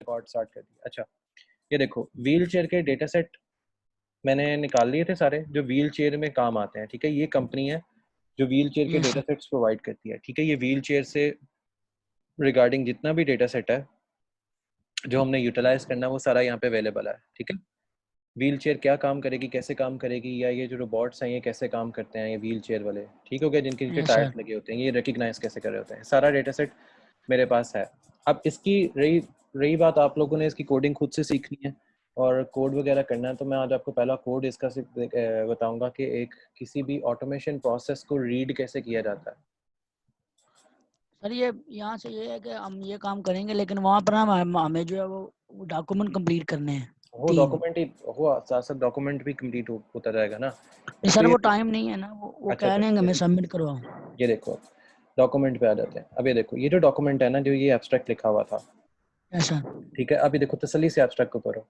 Record start कर दिया। अच्छा ये देखो व्हील चेयर के डेटा सेट मैंने निकाल लिए थे सारे जो व्हील चेयर में काम आते हैं। ठीक है, ये कंपनी है जो व्हील चेयर के yes data sir. Sets provide करती है। ठीक है, ये व्हील चेयर से रिगार्डिंग जितना भी डेटा सेट है जो हमने यूटिलाइज करना है वो सारा यहाँ पे अवेलेबल है। ठीक है, व्हील चेयर क्या काम करेगी, कैसे काम करेगी, या ये जो रोबोट्स हैं ये कैसे काम करते हैं, ये व्हील चेयर वाले, ठीक हो गया, जिनके नीचे यस टायर्स सर। लगे होते हैं, ये रिकग्नाइज कैसे कर रहे होते हैं, सारा डेटा सेट मेरे पास है। अब इसकी रही रही बात, आप लोगों ने इसकी कोडिंग खुद से सीखनी है और कोड वगैरह करना है, तो मैं आज आपको पहला कोड इसका बताऊंगा कि एक किसी भी ऑटोमेशन प्रोसेस को रीड कैसे किया जाता है। सर ये यहाँ से ये है कि हम ये काम करेंगे, लेकिन वहाँ पर हमें जो है वो डॉक्यूमेंट कंप्लीट करने हैं वो 3। डॉक्यूमेंट ही हुआ, साथ साथ डॉक्यूमेंट भी कंप्लीट होता जाएगा ना। नहीं एक तो सर, ये, वो टाइम नहीं है ना, वो अच्छा कह अच्छा, रहे हैं कि हमें सबमिट करवाओ। ये देखो डॉक्यूमेंट पे आ जाते हैं। अब ये देखो ये जो डॉक्यूमेंट है ना, जो ये एब्स्ट्रैक्ट लिखा हुआ था, यस सर। ठीक है, अभी देखो तसल्ली से एब्स्ट्रैक्ट को करो।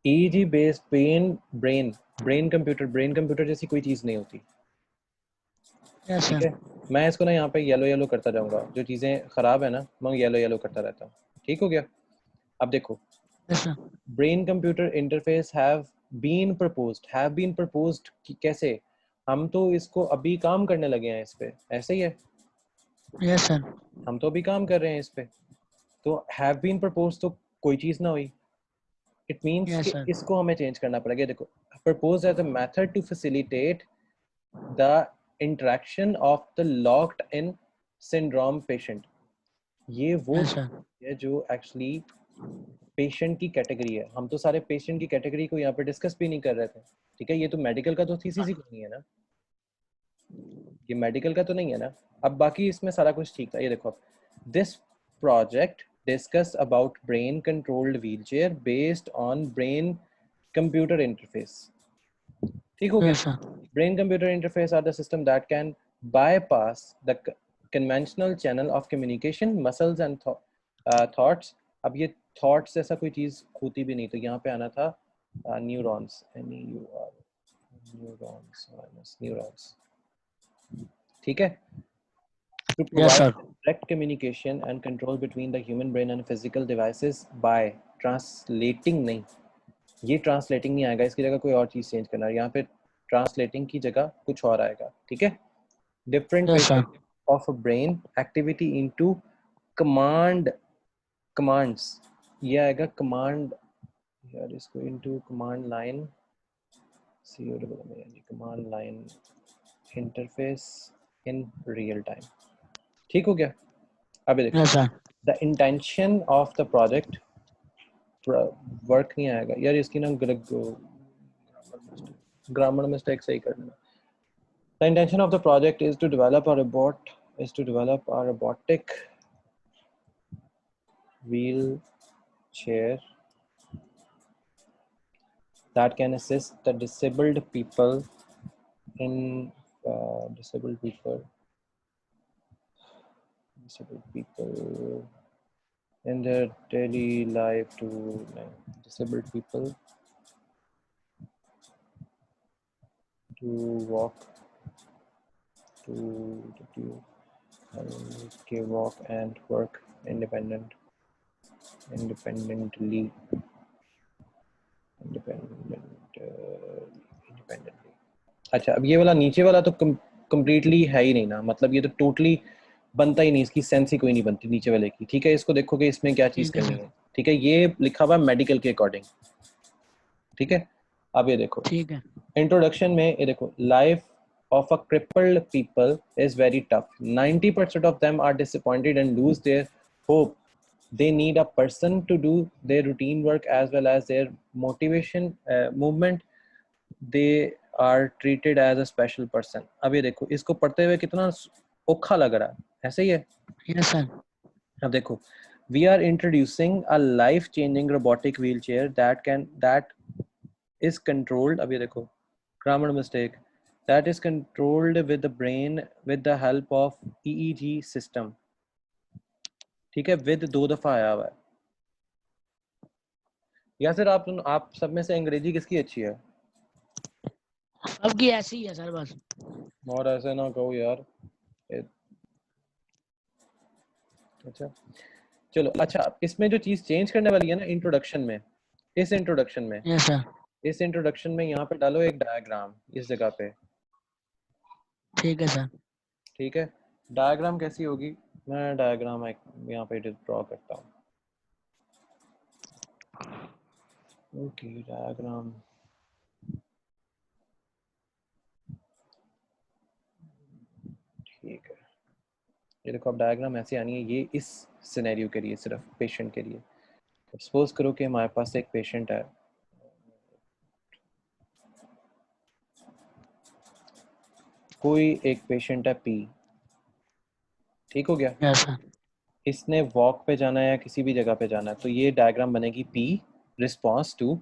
EEG based brain brain brain computer जैसी कोई चीज़ नहीं होती। यस ठीक सर। है, मैं इसको ना यहाँ पे येलो येलो करता जाऊंगा, जो चीज़ें ख़राब है ना मैं येलो येलो करता रहता हूँ। ठीक हो गया। अब देखो yes sir. Brain computer interface have been proposed कैसे, हम तो इसको अभी काम करने लगे हैं इस पे, ऐसे ही है, यस सर। हम तो अभी काम कर रहे हैं इस पे। तो हैव बीन प्रपोज तो कोई चीज़ ना हुई, इट मीन्स यस कि सर। इसको हमें चेंज करना पड़ेगा। देखो propose as a method to facilitate the interaction of the locked in syndrome patient, ये वो यस सर। है जो एक्चुअली पेशेंट की कैटेगरी है। हम तो सारे पेशेंट की कैटेगरी को यहाँ पे डिस्कस भी नहीं कर रहे थे। ठीक है, ये तो मेडिकल का तो थीसिस ही नहीं है ना, ये मेडिकल का तो नहीं है ना। अब बाकी इसमें सारा कुछ ठीक था। ये देखो this project discuss about brain controlled wheelchair based on brain computer interface. ठीक हो गया। Yes sir. Brain computer interface are the system that can bypass the conventional channel of communication muscles and thoughts। अब ये thoughts जैसा कोई चीज होती भी नहीं, तो यहाँ पे आना था न्यूरॉन्स, न्यूरॉन्स। ठीक है, to yes provide sir. direct communication and control between the human brain and physical devices by translating, नहीं ये ट्रांसलेटिंग नहीं आएगा, इसकी जगह कोई और चीज चेंज करना है, यहाँ पे ट्रांसलेटिंग की जगह कुछ और आएगा। ठीक है, different yes ways sir. Of brain activity into commands, ये आएगा कमांड, यार इसको into command line, command line interface in real time. ठीक हो गया। अभी देखो yes sir. The intention of the project, work नहीं आएगा यार, इसकी ना ग्रामर मिस्टेक सही करना। The intention of the project is to develop a robotic wheelchair that can assist the disabled people in disabled people in their daily life to disabled people to walk to walk and work independently. Independently. अच्छा अब ये वाला नीचे वाला तो completely है ही नहीं ना, मतलब ये तो टोटली बनता ही नहीं, इसकी सेंस ही कोई नहीं बनती नीचे वाले की। ठीक है, इसको देखो कि इसमें क्या चीज ठीक है करनी सर। है। ठीक है, ये लिखा हुआ मेडिकल के अकॉर्डिंग। ठीक है, अब ये देखो ठीक है। इंट्रोडक्शन में ये देखो life of a crippled people is very tough. 90% of them are disappointed and lose their hope. They need a person to do their routine work as well as their motivation movement. They are treated as a special person। अब ये देखो इसको पढ़ते हुए कितना औखा लग रहा है, ऐसे ही है। Yes sir. अब देखो we are introducing a life changing robotic wheelchair that is controlled, अब ये देखो grammar mistake, that is controlled with the brain with the help of EEG system। ठीक है, with 2 दफा आया हुआ है। या फिर आप सब में से अंग्रेजी किसकी अच्छी है? सबकी ऐसी ही है सर बस। और ऐसे ना कहो यार। अच्छा चलो अच्छा, इसमें जो चीज चेंज करने वाली है ना इंट्रोडक्शन में, इस इंट्रोडक्शन में, यस सर। इस इंट्रोडक्शन में यहाँ पे डालो एक डायग्राम इस जगह पे। ठीक है सर। ठीक है, डायग्राम कैसी होगी, मैं डायग्राम यहाँ पे ड्रॉ करता हूँ। ओके डायग्राम, ठीक है, ये देखो अब डायग्राम ऐसे आनी है, ये इस सिनेरियो के लिए, सिर्फ पेशेंट के लिए। सपोज करो कि हमारे पास एक पेशेंट है, कोई एक पेशेंट है पी, ठीक हो गया। Yes sir. इसने वॉक पे जाना है या किसी भी जगह पे जाना है, तो ये डायग्राम बनेगी पी रिस्पॉन्स टू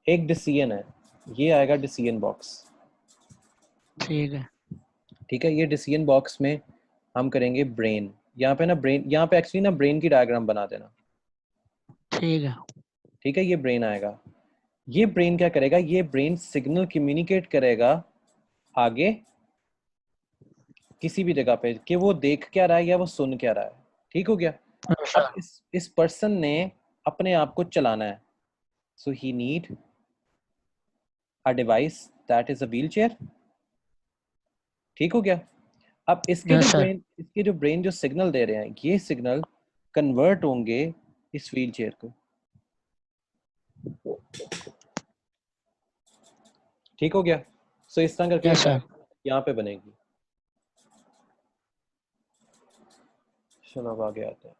एक डिसीजन है, ये आएगा डिसीजन बॉक्स। ठीक है। ठीक है, ये डिसीजन बॉक्स में हम करेंगे ब्रेन, यहाँ पे ना ब्रेन, यहाँ पे एक्चुअली ना ब्रेन की डायग्राम बना देना। ठीक है। ठीक है, ये ब्रेन आएगा, ये ब्रेन क्या करेगा, ये ब्रेन सिग्नल कम्युनिकेट करेगा आगे किसी भी जगह पे कि वो देख क्या रहा है या वो सुन क्या रहा है। ठीक हो गया। यस अब सर। इस पर्सन ने अपने आप को चलाना है, so he need a device that is a wheelchair. ठीक हो गया। अब यस सर। इसके जो ब्रेन जो सिग्नल दे रहे हैं, ये सिग्नल कन्वर्ट होंगे इस व्हील चेयर को। ठीक हो गया। सो इस तरह करके यस सर। यहाँ पे बनेगी। चलो अब आगे आते हैं।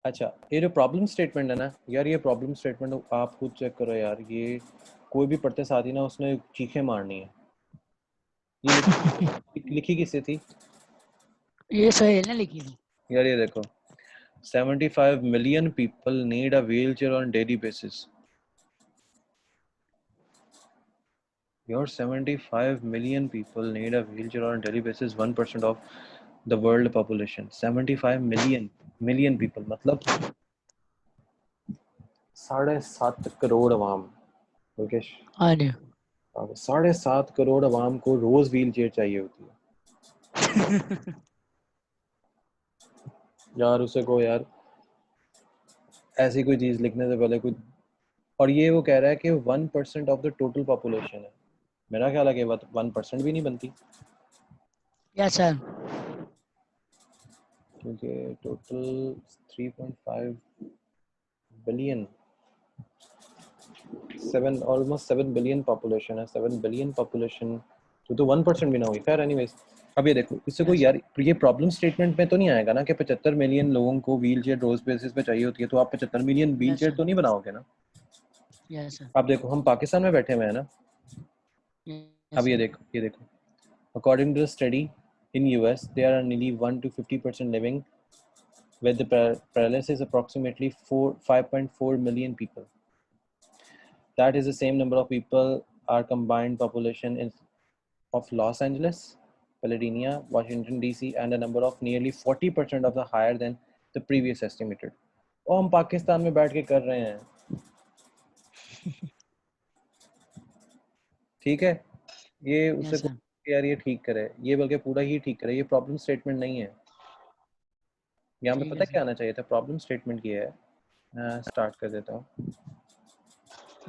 अच्छा, ये जो प्रॉब्लम स्टेटमेंट है ना यार, ये प्रॉब्लम स्टेटमेंट आप खुद चेक करो यार, ये कोई भी पढ़ते साथ ही ना उसने चीखें मारनी है। ये लिखी किससे थी ये सहेल ने लिखी थी। यार, ये देखो 75 million people need a wheelchair on daily basis. Your 75 million people need a wheelchair on a daily basis, 1% of the world population. 75 million people मतलब 7.5 करोड़ अवाम। ओके, हाँ जी। 7.5 करोड़ अवाम को रोज व्हील चेयर चाहिए होती है यार। उसे को यार ऐसी कोई चीज लिखने से पहले कुछ, और ये वो कह रहा है कि 1% ऑफ द टोटल पॉपुलेशन है। मेरा ख्याल है कि 1% भी नहीं बनती, यस सर। क्योंकि total 3.5 billion, 7 almost 7 billion population है। 7 बिलियन पॉपुलेशन तो 1% भी ना हुई। खैर एनीवेज, अब ये देखो इससे कोई यस यार, ये प्रॉब्लम स्टेटमेंट में तो नहीं आएगा ना कि 75 मिलियन लोगों को व्हील चेयर रोज बेसिस पे चाहिए होती है, तो आप 75 मिलियन व्हील चेयर सर। तो नहीं बनाओगे ना। Yes sir. आप देखो हम पाकिस्तान में बैठे हुए हैं ना। यस अब सर। ये देखो according to the study in US there are nearly 1 to 50% living with the paralysis, approximately 5.4 million people. That is the same number of people are combined population of Los Angeles, Pasadena, Washington DC, and a number of nearly 40% of the higher than the previous estimated. और हम पाकिस्तान में बैठ के कर रहे हैं। ठीक है, ये यस उसे सर। यार ये ठीक करे, ये बल्कि पूरा ही ठीक करे, ये प्रॉब्लम स्टेटमेंट नहीं है। यहाँ पे ठीक है पता क्या सर। आना चाहिए था, प्रॉब्लम स्टेटमेंट ये है। मैं स्टार्ट कर देता हूँ।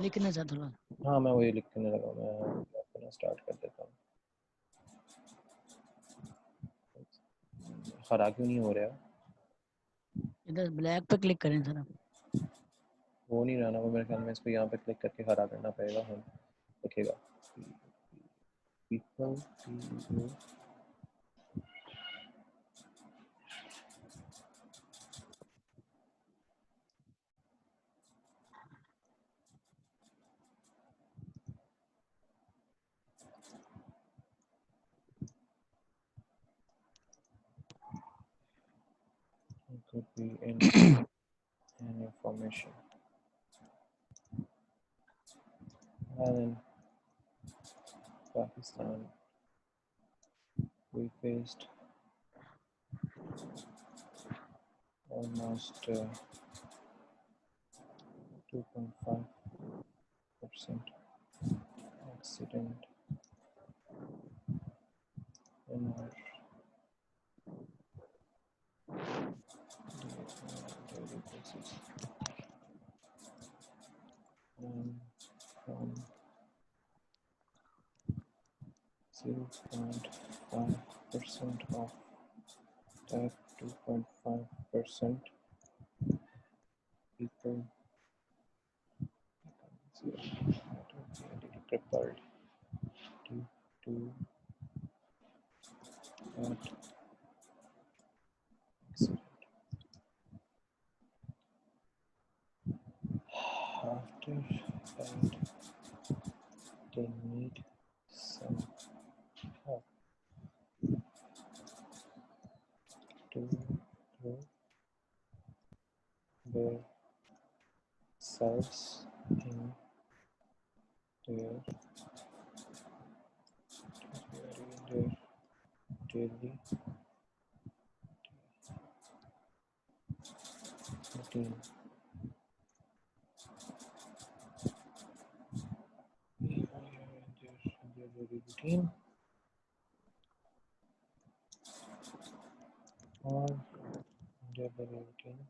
लिखना सर थोड़ा। हाँ मैं वही लिखने लगा, मैं अपना स्टार्ट कर देता हूँ। खरा क्यों नहीं हो रहा, इधर ब्लैक पे क्लिक करें सर आप। वो नहीं रहना, वो मेरे ख्याल में इसको यहाँ पे क्लिक करके खरा करना पड़ेगा। हम लिखेगा people, could be any information. And in Pakistan, we faced almost 2.5% accident in our 0.5% of that 2.5% people crippled due to that accident. After that, they need some help to grow their selves in their daily routine. Their daily routine or their daily routine.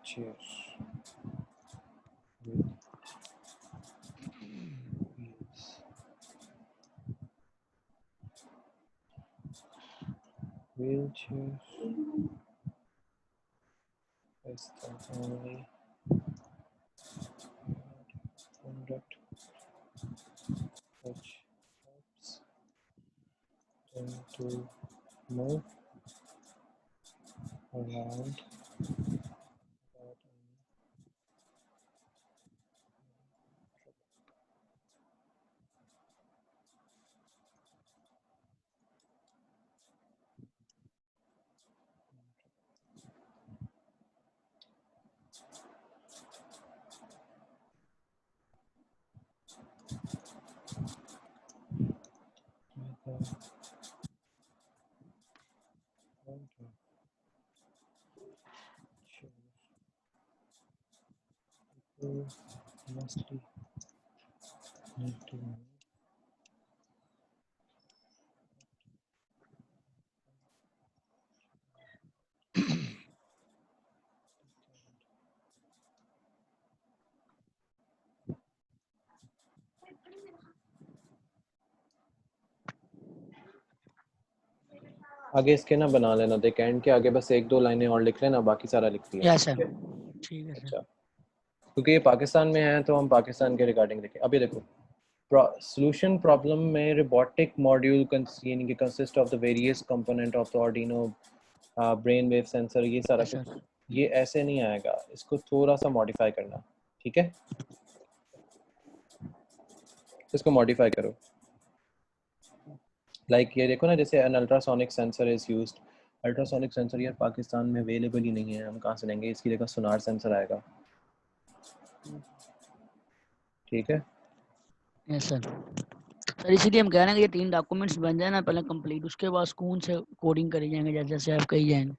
Chairs with wheels. Wheelchairs is the only product which helps them to move around without any people mostly need to know आगे इसके ना बना लेना, देख and के आगे बस एक दो लाइनें और लिख लेना, बाकी सारा लिख दिया। यस सर, ठीक है सर। अच्छा, क्योंकि ये पाकिस्तान में है तो हम पाकिस्तान के रिगार्डिंग लिखें। अभी देखो, solution problem में robotic module यानी कि consist of the various component of the Arduino brain wave sensor, ये सारा Yes, कुछ sir. ये ऐसे नहीं आएगा, इसको थोड़ा सा मॉडिफाई करना, ठीक है? इसको मॉडिफाई करो, लाइक ये देखो ना, जैसे an ultrasonic sensor is used, ultrasonic sensor यार पाकिस्तान में अवेलेबल ही नहीं है, हम कहाँ से लेंगे? इसकी जगह सोनार सेंसर आएगा, ठीक है? Yes sir. सर इसीलिए हम कह रहे हैं कि ये 3 डॉक्यूमेंट्स बन जाए ना पहले कंप्लीट, उसके बाद स्कूल से कोडिंग करी जाएंगे जैसे जैसे आप कही जाएंगे।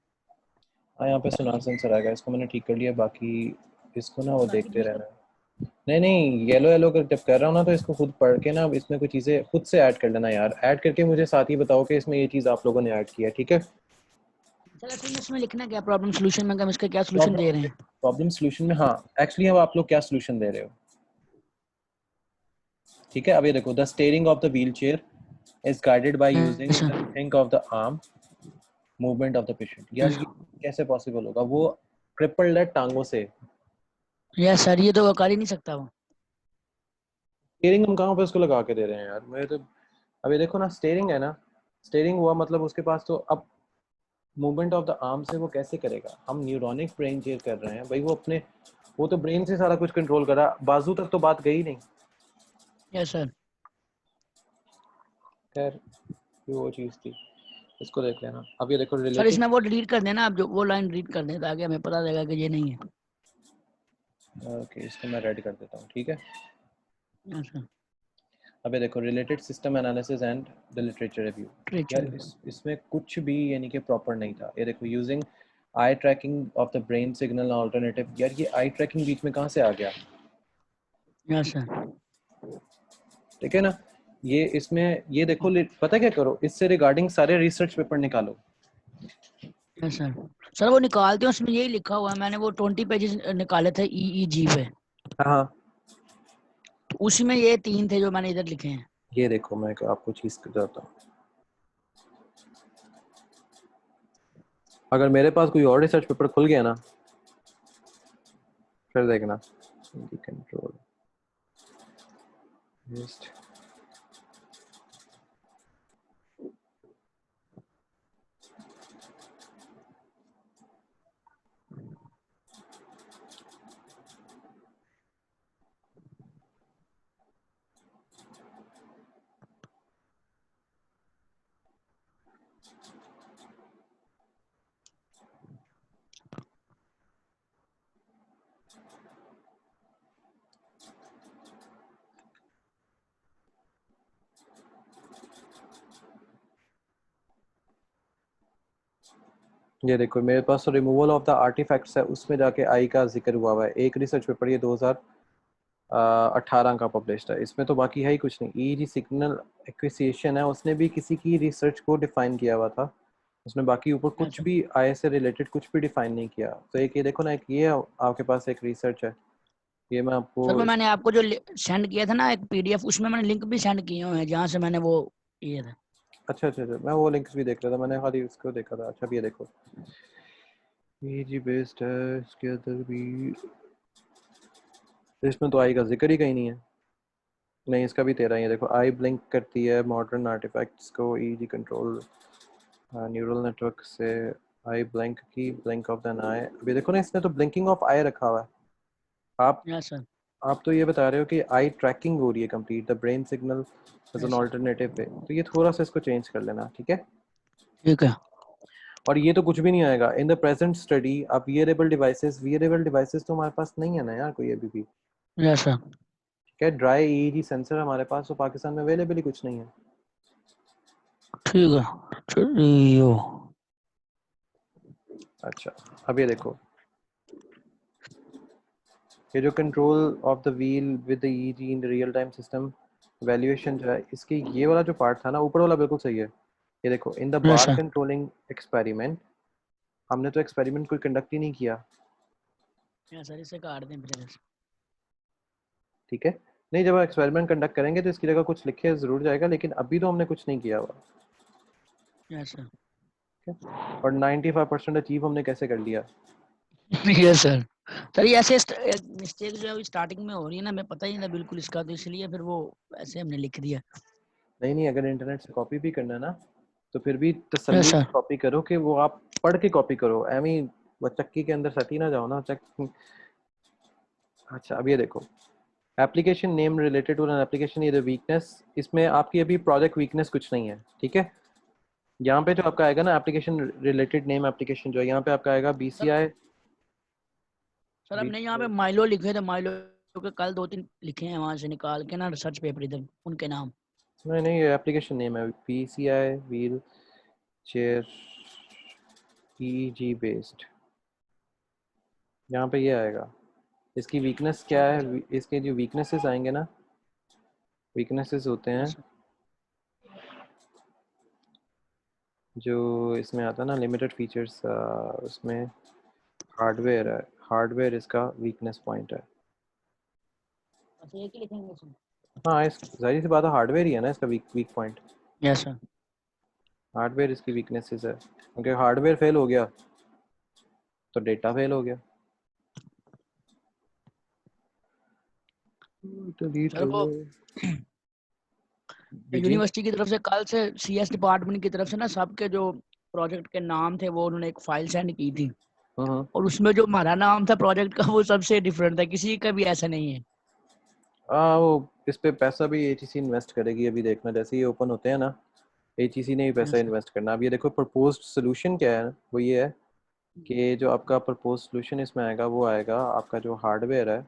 हाँ, यहाँ पे सोनार सेंसर आएगा, इसको मैंने ठीक कर लिया, बाकी इसको ना वो देखते रहना। नहीं येलो येलो कर जब कर रहा हूँ ना, तो इसको खुद पढ़ के ना इसमें कुछ चीज़ें खुद से ऐड कर लेना यार, ऐड करके मुझे साथ ही बताओ कि इसमें ये चीज़ आप लोगों ने ऐड किया, ठीक है? चलो ठीक है, इसमें लिखना क्या प्रॉब्लम सॉल्यूशन में, हम इसका क्या सॉल्यूशन दे रहे हैं? प्रॉब्लम सॉल्यूशन में, हाँ एक्चुअली अब आप लोग क्या सॉल्यूशन दे रहे हो, ठीक है? अब ये देखो, the steering of the wheel chair is guided by using the think of the arm movement of the patient. यार ये कैसे पॉसिबल होगा? वो क्रिपल्ड है टांगों से। यस सर, ये तो कर ही नहीं सकता वो। स्टीयरिंग हम कहाँ पे उसको लगा के दे रहे हैं यार, मैं तो अब ये देखो ना, स्टीयरिंग है ना, स्टीयरिंग हुआ मतलब उसके पास तो अब मूवमेंट ऑफ द आर्म से वो कैसे करेगा? हम न्यूरोनिक ब्रेन चेयर कर रहे हैं भाई, वो अपने वो तो ब्रेन से सारा कुछ कंट्रोल कर रहा, बाजू तक तो बात गई नहीं। Yes sir. खैर ये वो चीज़ थी, इसको देख लेना। अब ये देखो सर रिलेटेड, इसमें वो डिलीट कर देना, आप जो वो लाइन डिलीट कर दें ताकि हमें पता लगेगा कि ये नहीं है। ओके इसको मैं रेडी कर देता हूँ, ठीक है? Yes sir. अब ये देखो, related system analysis and the literature review. यार इसमें कुछ भी यानी कि प्रॉपर नहीं था। ये देखो, using I tracking of the brain signal alternative. यार ये आई ट्रैकिंग बीच में कहाँ से आ गया? Yes sir. ठीक है ना? ये इसमें ये देखो, पता क्या करो, इससे रिगार्डिंग सारे रिसर्च पेपर निकालो। Yes sir. सर वो निकालते हैं, उसमें यही लिखा हुआ है, मैंने वो 20 पेजेस निकाले थे EEG पे। हाँ तो उसी में ये 3 थे जो मैंने इधर लिखे हैं। ये देखो मैं आपको चीज बताता हूँ, अगर मेरे पास कोई और रिसर्च पेपर खुल गया ना, फिर देखना कंट्रोल लिस्ट। ये देखो मेरे पास तो रिमूवल ऑफ द आर्टिफैक्ट्स है, उसमें जाके आई का जिक्र हुआ है, एक रिसर्च पेपर ये 2018 का पब्लिश्ड है, इसमें तो बाकी है ही कुछ नहीं। ईजी सिग्नल एक्विजिशन है, उसने भी किसी की रिसर्च को डिफाइन किया हुआ था, उसने बाकी ऊपर कुछ अच्छा भी आई से रिलेटेड कुछ भी डिफाइन नहीं किया। तो एक ये देखो ना, एक ये आपके पास एक रिसर्च है, ये मैं सर, आपको वो मैंने आपको जो सेंड किया था ना एक पीडीएफ, उसमें मैंने लिंक भी सेंड किए हुए हैं जहाँ से मैंने वो किए थे। अच्छा अच्छा अच्छा, मैं वो लिंक्स भी देख रहा था, मैंने खाली उसको देखा था। अच्छा, अब ये देखो ईजी बेस्ड है, इसके अंदर भी इसमें तो आई का जिक्र ही कहीं नहीं है। नहीं, इसका भी 13 ही है, देखो आई ब्लिंक करती है मॉडर्न आर्टिफैक्ट्स को, ईजी कंट्रोल न्यूरल नेटवर्क से आई ब्लिंक की ब्लिंक ऑफ द आई। अभी देखो ना, इसने तो ब्लिंकिंग ऑफ आई रखा हुआ है। आप यस सर। आप तो ये बता रहे हो कि आई ट्रैकिंग हो रही है complete, the brain signal as an yes sir. Alternative way, तो ये थोड़ा सा इसको चेंज कर लेना, ठीक है। ठीक है। और ये तो कुछ भी नहीं आएगा इन द प्रेजेंट स्टडी। अब वियरेबल डिवाइसेस तो हमारे पास नहीं है ना यार कोई अभी भी, यस सर। ठीक है। ड्राई ईईजी सेंसर हमारे पास तो पाकिस्तान में अवेलेबल ही कुछ नहीं है। ठीक है। चलिए। अच्छा, अब ये देखो, ये जो control of the wheel with the EEG in the real time system valuation जो है, इसके ये वाला जो पार्ट था ना, ऊपर वाला बिल्कुल सही है। ये देखो, in the yes bar sir. Controlling experiment, हमने तो एक्सपेरिमेंट कोई कंडक्ट ही नहीं किया, यस सर, इसे काट दें फिर से। ठीक है। नहीं, जब एक्सपेरिमेंट कंडक्ट करेंगे तो इसकी जगह कुछ लिखे जरूर जाएगा, लेकिन अभी तो हमने कुछ नहीं किया हुआ, यस सर। ठीक है। और 95% अचीव हमने कैसे कर लिया। Yes sir. सर ये ऐसे मिस्टेक जो है वो स्टार्टिंग में हो रही है ना, मैं पता ही नहीं था बिल्कुल इसका, तो इसलिए फिर वो ऐसे हमने लिख दिया। नहीं नहीं, अगर इंटरनेट से कॉपी भी करना है ना, तो फिर भी यस तसल्ली सर। से कॉपी करो, कि वो आप पढ़ के कॉपी करो, एमी वो चक्की के अंदर सटी ना जाओ ना चक। अच्छा, अब ये देखो, application name related to an application, ये वीकनेस, इसमें आपकी अभी प्रोजेक्ट वीकनेस कुछ नहीं है, ठीक है। यहाँ पे जो आपका आएगा ना एप्लीकेशन रिलेटेड नेम एप्लीकेशन, जो है यहाँ पे आपका आएगा सर, BCI। सर हमने यहाँ पे माइलो लिखे थे, माइलो के कल 2-3 लिखे हैं वहां से निकाल के ना रिसर्च पेपर इधर उनके नाम। नहीं नहीं, ये एप्लीकेशन नेम है PCI wheel chair EG based, यहाँ पे ये आएगा। इसकी वीकनेस क्या ठीक है सर। है, इसके जो वीकनेसेस आएंगे ना, वीकनेसेस होते हैं यस सर। जो इसमें आता है ना लिमिटेड फीचर्स, उसमें हार्डवेयर है, हार्डवेयर इसका वीकनेस पॉइंट है। अच्छा, एक ही लिखेंगे सर। हाँ, इस जाहिर सी बात है, हार्डवेयर ही है ना इसका weak weak point. Yes sir. Hardware इसकी वीकनेसेस है, क्योंकि हार्डवेयर फेल हो गया तो डेटा फेल हो गया। डिलीट सर हो वो गया। जी जी। यूनिवर्सिटी की तरफ से कल से CS डिपार्टमेंट की तरफ से ना सबके जो प्रोजेक्ट के नाम थे वो उन्होंने एक फाइल सेंड की थी, हम्म। और उसमें जो हमारा नाम था प्रोजेक्ट का वो सबसे डिफरेंट था, किसी का भी ऐसा नहीं है। हाँ, वो इस पे पैसा भी ATC इन्वेस्ट करेगी, अभी देखना जैसे ये ओपन होते हैं ना, ATC ने ही पैसा यस सर। इन्वेस्ट करना। अब ये देखो प्रपोज्ड सोल्यूशन क्या है, वो ये है कि जो आपका प्रपोज्ड सोल्यूशन इसमें आएगा, वो आएगा आपका जो हार्डवेयर है।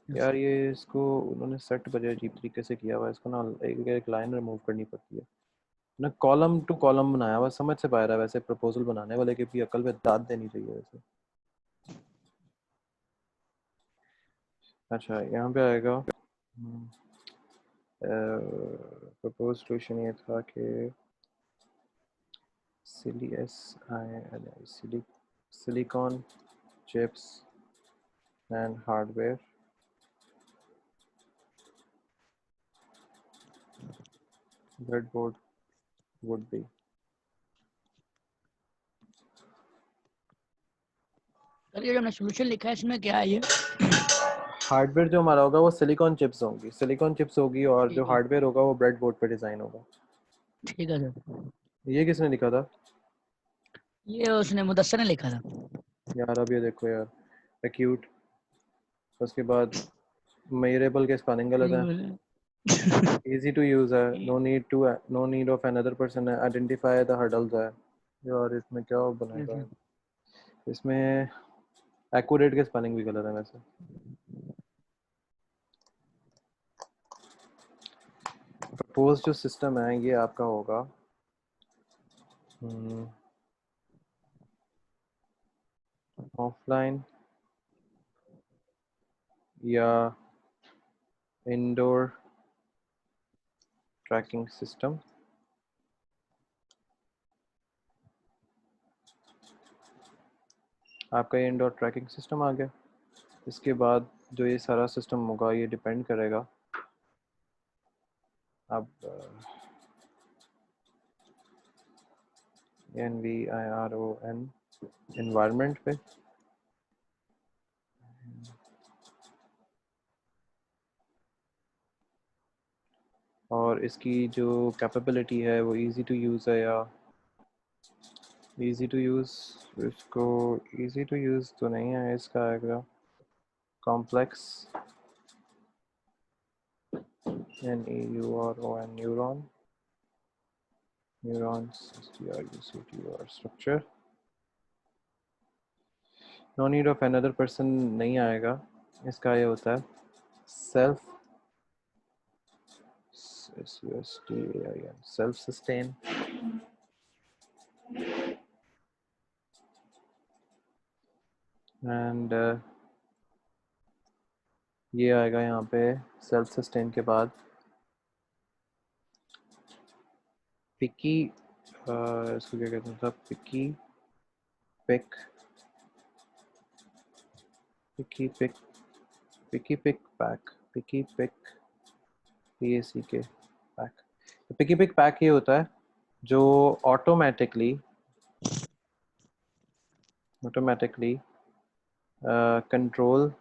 यस यार सर। ये इसको उन्होंने सेट बड़े अजीब तरीके से किया हुआ है, इसको ना एक एक लाइन रिमूव करनी पड़ती है ना, कॉलम टू कॉलम बनाया हुआ, समझ से बाहर है। वैसे प्रपोजल बनाने वाले की भी अकल में दाद देनी चाहिए वैसे। अच्छा, यहाँ पे आएगा प्रपोज सोल्यूशन, ये था कि silicon chips and hardware breadboard would be. Sir ये जो हमने सोल्यूशन लिखा है इसमें क्या है ये? हार्डवेयर जो हमारा होगा वो सिलिकॉन चिप्स होंगी, सिलिकॉन चिप्स होगी, और जो ठीक है, हार्डवेयर होगा वो ब्रेडबोर्ड पे डिजाइन होगा। ठीक है सर। ये किसने लिखा था ये उसने मुदस्सर ने लिखा था। यार? अब ये देखो यार, एक्यूट, उसके बाद मेयरेबल के स्पेलिंग गलत है, इजी टू यूज है, no need of another person है, आइडेंटिफाई द हर्डल्स है। यार इसमें क्या बनेगा? इसमें एक्यूरेट के स्पेलिंग भी गलत है वैसे। प्रपोज जो सिस्टम है ये आपका होगा ऑफलाइन या इंडोर ट्रैकिंग सिस्टम। आपका ये इंडोर ट्रैकिंग सिस्टम आ गया। इसके बाद जो ये सारा सिस्टम होगा ये डिपेंड करेगा अब ENVIRON एनवायरनमेंट पे। और इसकी जो कैपेबिलिटी है वो इजी टू यूज़ है या इजी टू यूज़। इसको इजी टू यूज़ तो नहीं है, इसका आएगा complex, NEURON neuron, neurons STRUCTUR structure. No need of another person नहीं आएगा, इसका ये होता है self SUSTAIN self sustain. And ये आएगा यहाँ पे सेल्फ सस्टेन के बाद पिकी, इसको क्या कहते हैं, पिकी पिक, पिकी पिक, पिकी पिक पैक, पिकी पिक PACK पैक। तो पिकी पिक पैक ये होता है जो ऑटोमेटिकली कंट्रोल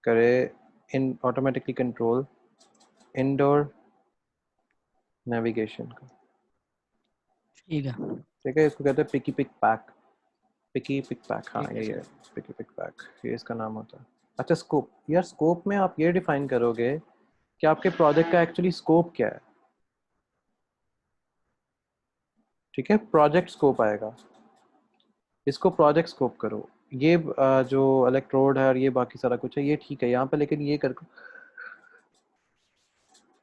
करे, इन ऑटोमेटिकली कंट्रोल इंडोर नेविगेशन का। ठीक है, ठीक है, इसको कहते हैं पिकी पिक पैक, पिकी पिक पैक। हाँ ठीक है यही है, सर। पिकी पिक पैक, ये इसका नाम होता है। अच्छा स्कोप, यार स्कोप में आप ये डिफाइन करोगे कि आपके प्रोजेक्ट का एक्चुअली स्कोप क्या है। ठीक है, प्रोजेक्ट स्कोप आएगा, इसको प्रोजेक्ट स्कोप करो। ये जो इलेक्ट्रोड है और ये बाकी सारा कुछ है ये ठीक है यहाँ पे, लेकिन ये कर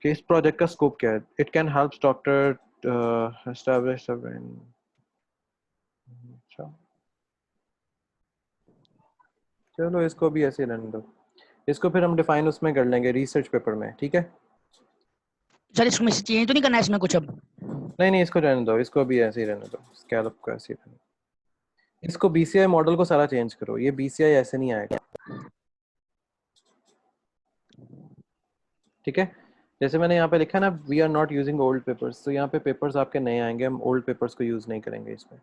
कि इस प्रोजेक्ट का स्कोप क्या है। It can help doctor establish. अच्छा चलो इसको भी ऐसे ही रहने दो, इसको फिर हम डिफाइन उसमें कर लेंगे रिसर्च पेपर में। ठीक है, सर इसमें से चेंज तो नहीं करना है इसमें कुछ अब? नहीं नहीं इसको रहने दो, इसको भी ऐसे ही रहने दो, स्कैलप को ऐसे ही रहने दो। इसको BCI मॉडल को सारा चेंज करो, ये BCI ऐसे नहीं आएगा। ठीक है, जैसे मैंने यहाँ पे लिखा है ना, we are not using old papers, तो यहाँ पे पेपर्स आपके नए आएंगे, हम ओल्ड पेपर्स को यूज नहीं करेंगे इसमें।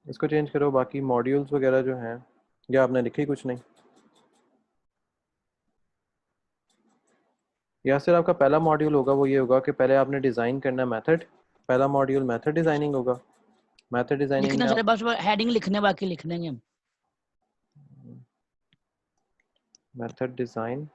इसको चेंज करो। बाकी मॉड्यूल्स वगैरह जो हैं, या आपने लिखे ही कुछ नहीं, या सिर्फ आपका पहला मॉड्यूल होगा वो ये होगा कि पहले आपने डिज़ाइन करना मेथड। पहला मॉड्यूल मेथड डिज़ाइनिंग होगा। मेथड डिज़ाइनिंग लिखना में सर आप बस हेडिंग लिखने बाकी लिख देंगे हम। मेथड डिज़ाइन,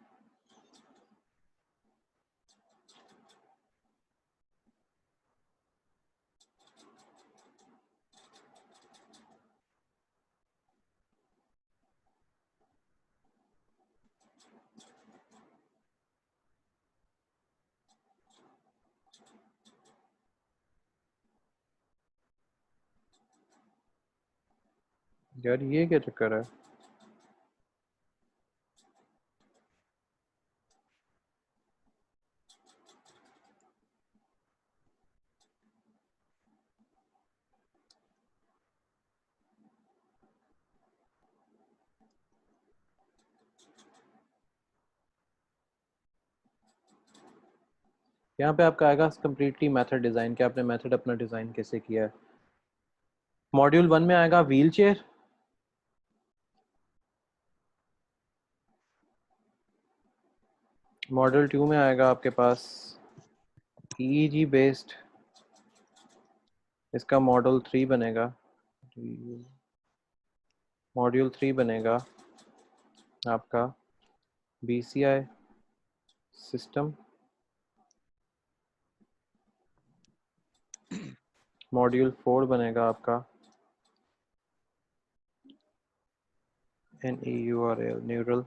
यार ये क्या चक्कर है? यहाँ पे आपका आएगा कम्प्लीटली मेथड डिज़ाइन, कि आपने मेथड अपना डिज़ाइन कैसे किया है। मॉड्यूल 1 में आएगा व्हील चेयर, मॉड्यूल 2 में आएगा आपके पास EEG बेस्ड, इसका मॉड्यूल 3 बनेगा, मॉड्यूल 3 बनेगा आपका BCI सिस्टम, मॉड्यूल 4 बनेगा आपका NEURL न्यूरल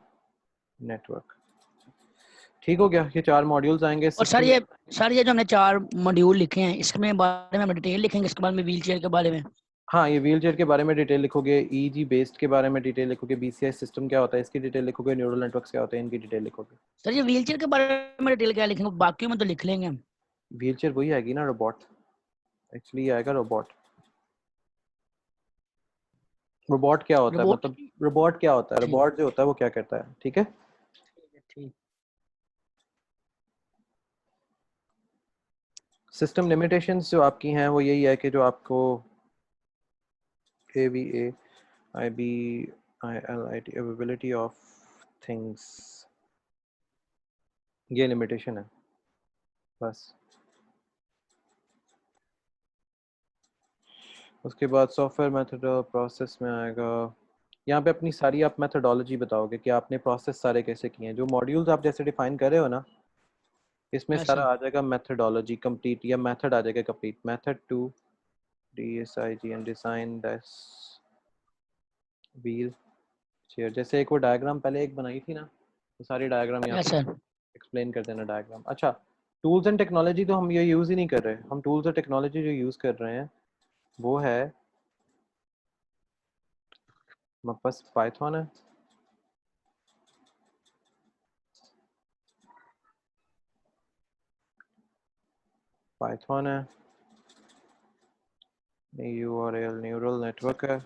नेटवर्क। ठीक हो गया, ये 4 मॉड्यूल्स आएंगे और सिस्टम। सर ये जो हमने 4 मॉड्यूल लिखे हैं इसमें बारे में हम डिटेल लिखेंगे, इसके बाद में व्हील चेयर के बारे में। हाँ, ये व्हील चेयर के बारे में डिटेल लिखोगे, EEG बेस्ड के बारे में डिटेल लिखोगे, BCI सिस्टम क्या होता है इसकी डिटेल लिखोगे, न्यूरल नेटवर्क्स क्या होते हैं इनकी डिटेल लिखोगे। सर ये व्हील चेयर के बारे में डिटेल क्या लिखेंगे, बाकी में तो लिख लेंगे हम। व्हील चेयर वही आएगी ना, रोबोट, एक्चुअली आएगा रोबोट। रोबोट क्या होता है, रोबोट। मतलब रोबोट क्या होता है, ठीक रोबोट जो होता है वो क्या करता है, ठीक है। ठीक। सिस्टम लिमिटेशंस जो आपकी हैं वो यही है कि जो आपको AVA IB ILIT availability of things, ये लिमिटेशन है बस। उसके बाद सॉफ्टवेयर मेथड प्रोसेस में आएगा, यहाँ पे अपनी सारी आप मेथडोलॉजी बताओगे कि आपने प्रोसेस सारे कैसे किए हैं, जो मॉड्यूल्स आप जैसे डिफाइन कर रहे हो ना, इसमें सारा ऐसा। आ जाएगा मेथडोलॉजी कंप्लीट, या मेथड आ जाएगा complete, method to DSIGN design this wheel chair. जैसे एक वो डायग्राम पहले एक बनाई थी ना, वो सारी डायग्राम यहाँ पे ऐसा। एक्सप्लेन कर देना डायग्राम। अच्छा, टूल्स एंड टेक्नोलॉजी तो हम ये यूज़ ही नहीं कर रहे, हम टूल्स और टेक्नोलॉजी जो यूज़ कर रहे हैं वो है हमारे पास पाइथन है, पाइथन है, URL न्यूरल नेटवर्क है,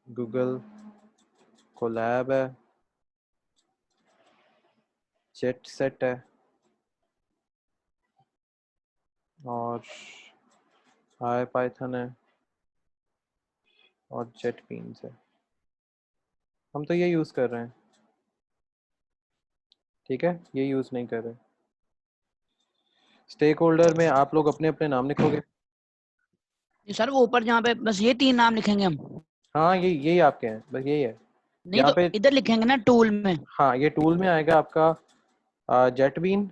गूगल कोलैब है, जेट सेट है, और आई पाइथन है, और जेट बीन्स है। हम तो ये यूज़ कर रहे हैं, ठीक है, ये यूज़ नहीं कर रहे। स्टेक होल्डर में आप लोग अपने अपने नाम लिखोगे। सर वो ऊपर जहाँ पे बस ये 3 नाम लिखेंगे हम। हाँ, यही आपके हैं, बस यही है नहीं यहाँ तो पे। इधर लिखेंगे ना टूल में। हाँ, ये टूल में आएगा आपका जेट बीन,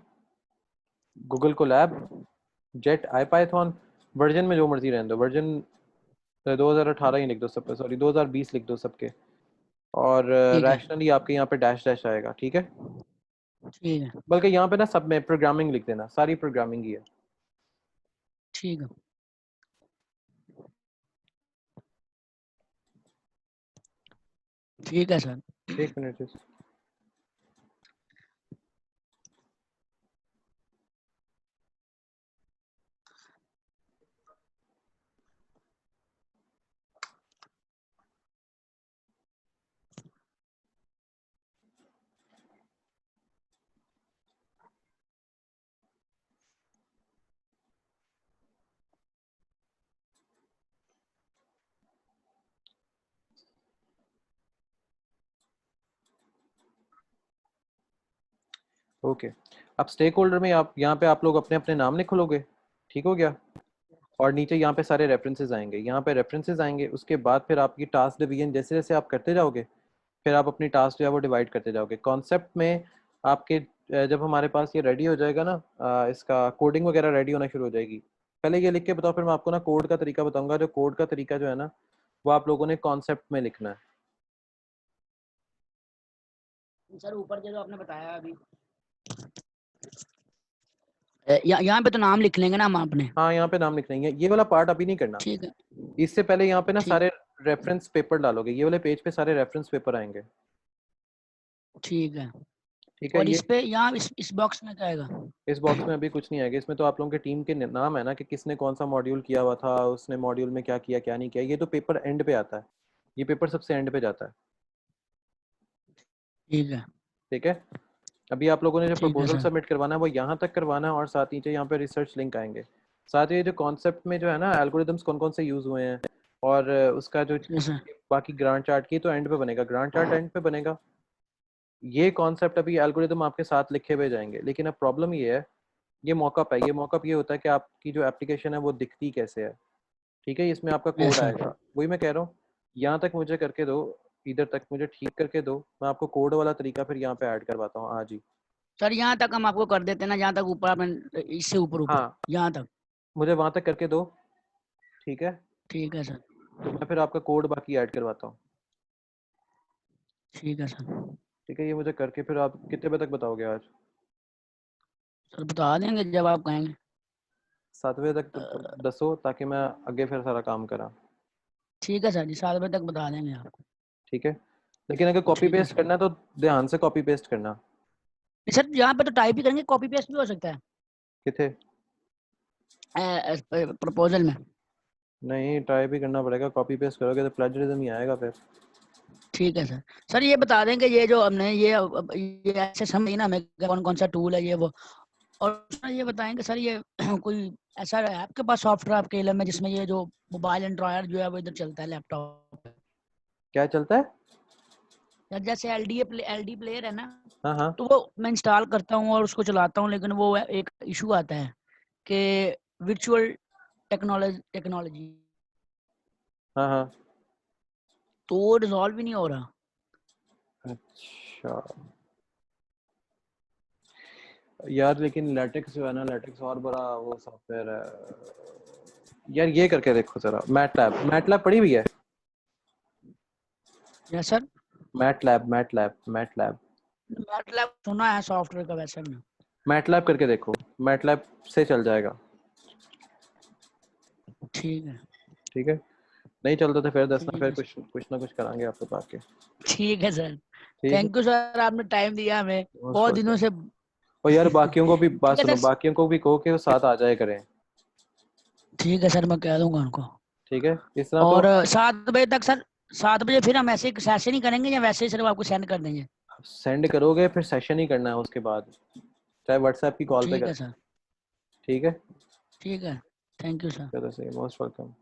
गूगल कोलैब, जेट आई पाइथन। वर्जन में जो मर्जी रहने दो, वर्जन 2018 ही लिख दो सब पे, सॉरी 2020 लिख दो सबके। और ठीक है। रैशनली आपके यहाँ पे डैश डैश आएगा, ठीक है। ठीक है। बल्कि यहाँ पे ना सब में प्रोग्रामिंग लिख देना, सारी प्रोग्रामिंग ही है। ठीक है। ठीक है सर। एक मिनट। ओके, अब स्टेक होल्डर में आप यहाँ पे आप लोग अपने अपने नाम लिख लोगे, ठीक हो गया। और नीचे यहाँ पे सारे रेफरेंसेस आएंगे, यहाँ पे रेफरेंसेस आएंगे, उसके बाद फिर आपकी टास्क डिवीजन जैसे जैसे आप करते जाओगे, फिर आप अपनी टास्क जो है वो डिवाइड करते जाओगे। कॉन्सेप्ट में आपके जब हमारे पास ये रेडी हो जाएगा ना, इसका कोडिंग वगैरह रेडी होना शुरू हो जाएगी। पहले ये लिख के बताओ, फिर मैं आपको ना कोड का तरीका बताऊंगा। जो कोड का तरीका जो है ना, वो आप लोगों ने कॉन्सेप्ट में लिखना है। सर ऊपर जो आपने बताया अभी यहाँ पे तो नाम लिख लेंगे ना हम अपने। हाँ, यहाँ पे नाम लिख लेंगे, ये वाला पार्ट अभी नहीं करना। ठीक है। इससे पहले यहाँ पे ना ठीक। सारे रेफरेंस पेपर डालोगे, ये वाले पेज पे सारे रेफरेंस पेपर आएंगे, ठीक है। ठीक है। और ये इस पे यहाँ इस बॉक्स में क्या आएगा? इस बॉक्स में अभी कुछ नहीं आएगा, इसमें तो आप लोगों के टीम के नाम है ना, कि किसने कौन सा मॉड्यूल किया हुआ था, उसने मॉड्यूल में क्या किया क्या नहीं किया। ये तो पेपर एंड पे आता है, ये पेपर सबसे एंड पे जाता है। ठीक है। ठीक है। अभी आप लोगों ने जो ठीक है प्रपोजल सर। सबमिट करवाना है वो यहाँ तक करवाना है, और साथ नीचे यहाँ पे रिसर्च लिंक आएंगे। साथ ही जो कॉन्सेप्ट में जो है ना एल्गोरिदम्स कौन कौन से यूज हुए हैं, और उसका जो ठीक है सर। बाकी ग्रांट चार्ट की तो एंड पे बनेगा, ग्रांट चार्ट एंड पे बनेगा। ये कॉन्सेप्ट अभी एल्गोरिदम आपके साथ लिखे हुए जाएंगे, लेकिन अब प्रॉब्लम ये है, ये मॉकअप है। ये मॉकअप ये होता है कि आपकी जो एप्लीकेशन है वो दिखती कैसे है। ठीक है, इसमें आपका यस कोड सर। आएगा, वही मैं कह रहा हूँ। यहाँ तक मुझे करके दो, इधर तक मुझे ठीक करके दो, मैं आपको कोड वाला तरीका फिर यहाँ पे ऐड करवाता हूँ आज ही। सर यहाँ तक हम आपको कर देते हैं ना, जहाँ तक ऊपर आपने, इससे ऊपर ऊपर हाँ, यहाँ तक। मुझे वहां तक करके दो। ठीक है, ठीक है सर। तो मैं फिर आपका कोड बाकी ऐड करवाता हूँ। ठीक है सर। ठीक है, ये मुझे करके फिर आप कितने बजे तक बताओगे आज? सर बता देंगे जब आप कहेंगे। 7 बजे तक तो अ, दसो, ताकि मैं आगे फिर सारा काम करा। ठीक है सर जी, 7 बजे तक बता देंगे आपको। ठीक है, लेकिन अगर कॉपी ठीक है पेस्ट सर। करना है तो ध्यान से कॉपी पेस्ट करना। नहीं सर, यहाँ पे तो टाइप ही करेंगे, कॉपी पेस्ट भी हो सकता किथे? है प्रपोजल में। नहीं, ट्राई भी करना पड़ेगा, कॉपी पेस्ट करोगे तो प्लेजरिज्म ही आएगा फिर। ठीक है सर। सर ये बता देंगे, ये जो हमने ये ऐसे समझ ना हमें कौन कौन सा टूल है ये वो। और सर ये बताएंगे सर, ये कोई ऐसा है आपके पास सॉफ्टवेयर आपके इलम में जिसमें ये जो मोबाइल एंड्रॉयड जो है वो इधर चलता है लैपटॉप पे? क्या चलता है? या जैसे एलडी प्लेयर है ना, हाँ हाँ तो वो मैं इंस्टॉल करता हूँ और उसको चलाता हूँ, लेकिन वो एक इशू आता है कि विर्चुअल टेक्नोलॉजी, हाँ हाँ। तो वो रिजॉल्व ही नहीं हो रहा। अच्छा यार, लेकिन लेटेक्स जो है ना, लेटेक्स और बड़ा वो सॉफ्टवेयर है यार। ये करके देखो जरा, मैटलैब, मैटलैब पड़ी हुई है? Yes sir. MATLAB, MATLAB, MATLAB. मतलब सुना है सॉफ्टवेयर का, वैसे में। मैटलैब करके देखो, मैटलैब से चल जाएगा। ठीक है। ठीक है, नहीं चलता तो फिर दसना, ठीक फिर है सर। कुछ कुछ ना कुछ करांगे आपके पास के। ठीक है सर। ठीक है, थैंक यू सर, आपने टाइम दिया हमें मोस्ट बहुत दिनों वेलकम। से। और यार बाकियों को भी बात ठीक है सुनो, सर। बाकियों को भी कहो कि वो साथ आ जाए करें। ठीक है सर, मैं कह दूंगा उनको। ठीक है, इस तरह तो। और 7 बजे तक सर, 7 बजे फिर हम ऐसे सेशन ही करेंगे या वैसे ही सिर्फ आपको सेंड कर देंगे? सेंड करोगे फिर सेशन ही करना है उसके बाद, चाहे व्हाट्सएप की कॉल पे ठीक है करें। सर। ठीक है, ठीक है। Thank you sir. चलो सही, मोस्ट वेलकम।